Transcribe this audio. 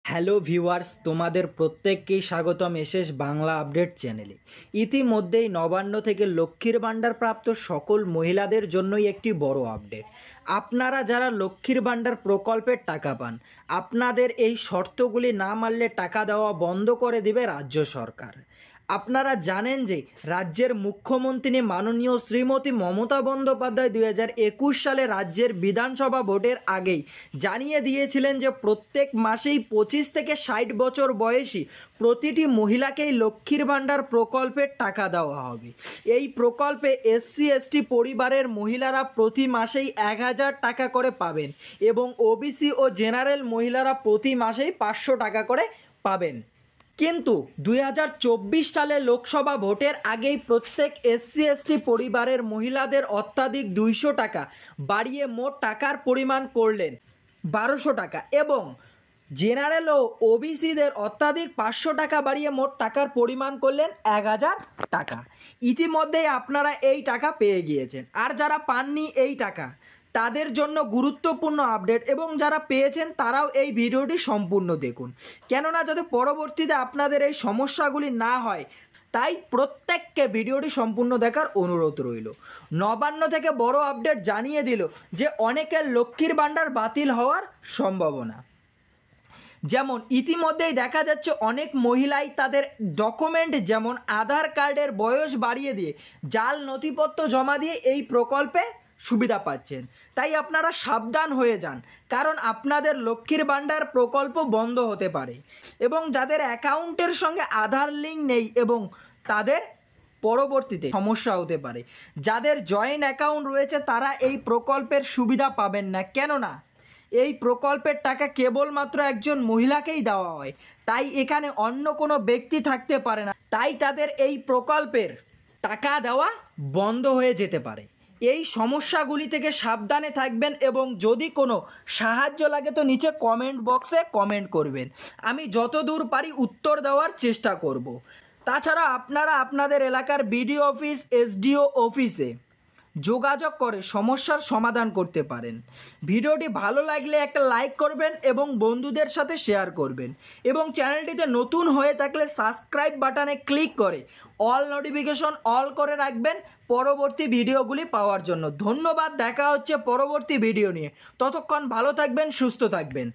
Hello viewers, তোমাদের প্রত্যেককেই স্বাগতম এসএস বাংলা আপডেট চ্যানেলে। ইতিমধ্যেই নবান্ন থেকে লক্ষ্মীর ভাণ্ডার প্রাপ্ত সকল মহিলাদের জন্যই একটি বড় আপডেট। আপনারা যারা লক্ষ্মীর ভাণ্ডার প্রকল্পের টাকা পান, আপনাদের এই শর্তগুলি না মানলে টাকা দেওয়া বন্ধ করে দিবে রাজ্য সরকার। আপনারা জানেন যে রাজ্যের মুখ্যমন্ত্রী মাননীয় শ্রীমতী মমতা বন্দ্যোপাধ্যায় 2021 সালে রাজ্যের বিধানসভা ভোটের আগেই জানিয়ে দিয়েছিলেন যে প্রত্যেক মাসেই 25 থেকে 60 বছর বয়সী প্রতিটি মহিলাকেই লক্ষ্মীর ভাণ্ডার প্রকল্পের টাকা দেওয়া হবে। এই প্রকল্পে SC/ST পরিবারের মহিলারা প্রতি মাসেই 1000 টাকা করে পাবেন এবং OBC ও জেনারেল মহিলারা প্রতি মাসেই 500 টাকা করে পাবেন। কিন্তু 2024 সালে লোকসভা ভোটের আগেই প্রত্যেক SC/ST পরিবারের মহিলাদের অত্যাধিক 200 টাকা বাড়িয়ে মোট টাকার পরিমাণ করলেন 1200 টাকা এবং জেনারেল ও OBCদের অত্যাধিক 500 টাকা বাড়িয়ে মোট টাকার পরিমাণ করলেন 1000 টাকা। ইতিমধ্যেই আপনারা এই টাকা পেয়ে গিয়েছেন, আর যারা পাননি এই টাকা তাদের জন্য গুরুত্বপূর্ণ আপডেট, এবং যারা পেয়েছেন তারাও এই ভিডিওটি সম্পূর্ণ দেখুন, কেননা যাতে পরবর্তীতে আপনাদের এই সমস্যাগুলি না হয়, তাই প্রত্যেককে ভিডিওটি সম্পূর্ণ দেখার অনুরোধ রইল। নবান্ন থেকে বড় আপডেট জানিয়ে দিল যে অনেকের লক্ষ্মীর ভাণ্ডার বাতিল হওয়ার সম্ভাবনা। যেমন ইতিমধ্যেই দেখা যাচ্ছে অনেক মহিলাই তাদের ডকুমেন্ট যেমন আধার কার্ডের বয়স বাড়িয়ে দিয়ে জাল নথিপত্র জমা দিয়ে এই প্রকল্পে সুবিধা পাচ্ছেন। তাই আপনারা সাবধান হয়ে যান, কারণ আপনাদের লক্ষ্মীর ভাণ্ডার প্রকল্প বন্ধ হতে পারে এবং যাদের অ্যাকাউন্টের সঙ্গে আধার লিঙ্ক নেই এবং তাদের পরবর্তীতে সমস্যা হতে পারে। যাদের জয়েন্ট অ্যাকাউন্ট রয়েছে তারা এই প্রকল্পের সুবিধা পাবেন না, কেননা এই প্রকল্পের টাকা কেবলমাত্র একজন মহিলাকেই দেওয়া হয়, তাই এখানে অন্য কোনো ব্যক্তি থাকতে পারে না, তাই তাদের এই প্রকল্পের টাকা দেওয়া বন্ধ হয়ে যেতে পারে। এই সমস্যাগুলি থেকে সাবধানে থাকবেন এবং যদি কোনো সাহায্য লাগে তো নিচে কমেন্ট বক্সে কমেন্ট করবেন, আমি যতদূর পারি উত্তর দেওয়ার চেষ্টা করব। তাছাড়া আপনারা আপনাদের এলাকার BDO অফিস, SDO অফিসে যোগাযোগ করে সমস্যার সমাধান করতে পারেন। ভিডিওটি ভালো লাগলে একটা লাইক করবেন এবং বন্ধুদের সাথে শেয়ার করবেন, এবং চ্যানেলটিতে নতুন হয়ে থাকলে সাবস্ক্রাইব বাটনে ক্লিক করে অল নোটিফিকেশন অল করে রাখবেন পরবর্তী ভিডিওগুলি পাওয়ার জন্য। ধন্যবাদ, দেখা হচ্ছে পরবর্তী ভিডিও নিয়ে। ততক্ষণ ভালো থাকবেন, সুস্থ থাকবেন।